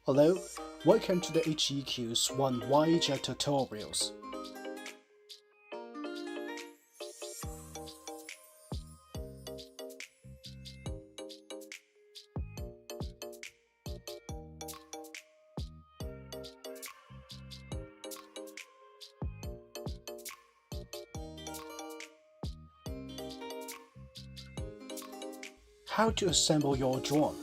Hello, welcome to the HEQ Swan Voyager tutorials. How to assemble your drone.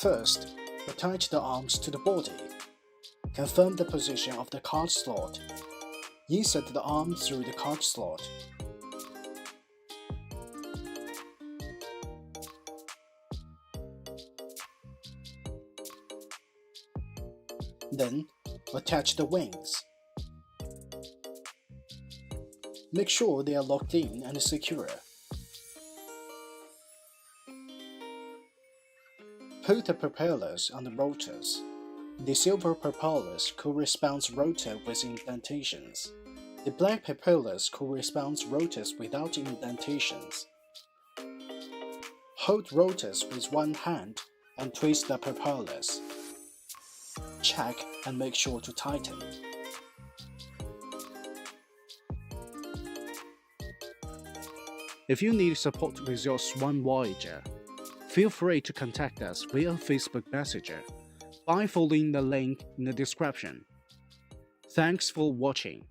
First, attach the arms to the body. Confirm the position of the card slot. Insert the arm through the card slot. Then, attach the wings. Make sure they are locked in and secure. Put the propellers on the rotors. The silver propellers corresponds rotor with indentations. The black propellers corresponds rotors without indentations. Hold rotors with one hand and twist the propellers. Check and make sure to tighten. If you need support with your Swan Voyager, feel free to contact us via Facebook Messenger by following the link in the description. Thanks for watching.